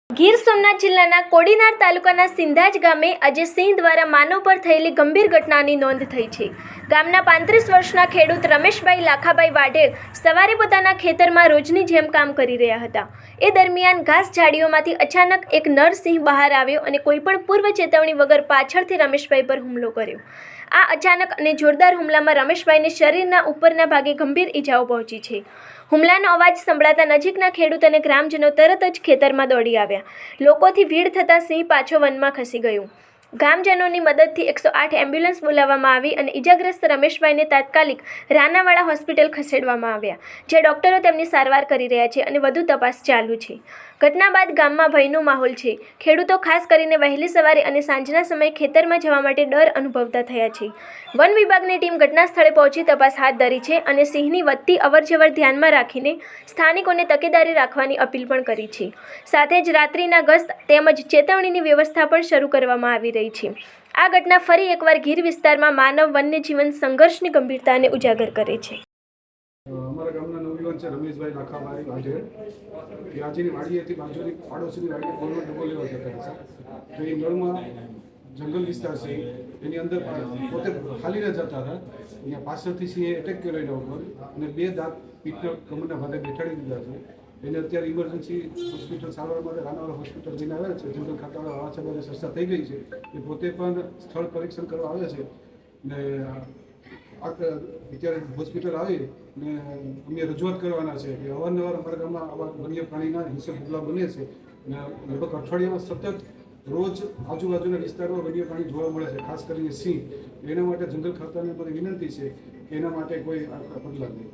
ગીર સોમનાથ જિલ્લાના કોડીનાર તાલુકાના સિંધાજ ગામે આજે સિંહ દ્વારા માનવ પર થયેલી ગંભીર ઘટનાની નોંધ થઈ છે. ગામના 35 વર્ષના ખેડૂત રમેશભાઈ લાખાભાઈ વાઢેર સવારે પોતાના ખેતરમાં રોજની જેમ કામ કરી રહ્યા હતા. એ દરમિયાન ઘાસ ઝાડીઓમાંથી અચાનક એક નર સિંહ બહાર આવ્યો અને કોઈપણ પૂર્વ ચેતવણી વગર પાછળથી રમેશભાઈ પર હુમલો કર્યો. આ અચાનક અને જોરદાર હુમલામાં રમેશભાઈને શરીરના ઉપરના ભાગે ગંભીર ઈજાઓ પહોંચી છે. હુમલાનો અવાજ સંભળાતા નજીકના ખેડૂત અને ગ્રામજનો તરત જ ખેતરમાં દોડી આવ્યા. લોકોથી ભીડ થતાં સિંહ પાછો વનમાં ખસી ગયું. ગામજનોની મદદથી 108 એમ્બ્યુલન્સ બોલાવવામાં આવી અને ઈજાગ્રસ્ત રમેશભાઈને તાત્કાલિક રાનાવાડા હોસ્પિટલ ખસેડવામાં આવ્યા, જ્યાં ડોક્ટરો તેમની સારવાર કરી રહ્યા છે અને વધુ તપાસ ચાલુ છે. ઘટના બાદ ગામમાં ભયનો માહોલ છે. ખેડૂતો ખાસ કરીને વહેલી સવારે અને સાંજના સમયે ખેતરમાં જવા માટે ડર અનુભવતા થયા છે. વન વિભાગની ટીમ ઘટના સ્થળે પહોંચી તપાસ હાથ ધરી છે અને સિંહની વધતી અવરજવર ધ્યાનમાં રાખીને સ્થાનિકોને તકેદારી રાખવાની અપીલ પણ કરી છે. સાથે જ રાત્રિના ગસ્ત તેમજ ચેતવણીની વ્યવસ્થા પણ શરૂ કરવામાં આવી રહી છે. આ ઘટના ફરી એકવાર ગીર વિસ્તારમાં માનવ વન્યજીવન સંઘર્ષની ગંભીરતાને ઉજાગર કરે છે. અમારા ગામના નવયુવાન છે રમેશભાઈ લાખાભાઈ વાઢેર. એ આજની વાડીએથી બાજુની પાડોશીની વાડીએ ગોળનો ડબ્બો લેવા જતા હતા. તો એ નળમાં જંગલ વિસ્તાર છે, એની અંદર પોતે ખાલી ન જતા હતા. અહીંયા પાછળથી સિંહે એટેક કર્યો એના ઉપર અને 2 દાંત પીઠના કમરના ભાગે બેઠાડી દીધા છે. એને અત્યારે ઇમરજન્સી હોસ્પિટલ સારવાર માટે રાનાવાડા હોસ્પિટલ લઈને આવ્યા છે. જંગલ ખાતાવાળા વાવાછાડાની સંસ્થા થઈ ગઈ છે. એ પોતે પણ સ્થળ પરીક્ષણ કરવા આવે છે ને અત્યારે હોસ્પિટલ આવી ને અમે રજૂઆત કરવાના છે કે અવારનવાર અમારા ગામમાં આવા વન્ય પ્રાણીના હિંસક હુમલા બને છે અને લગભગ અઠવાડિયામાં સતત રોજ આજુબાજુના વિસ્તારમાં વન્ય પ્રાણી જોવા મળે છે, ખાસ કરીને સિંહ. એના માટે જંગલ ખાતાને બધી વિનંતી છે કે એના માટે કોઈ પગલાં લે.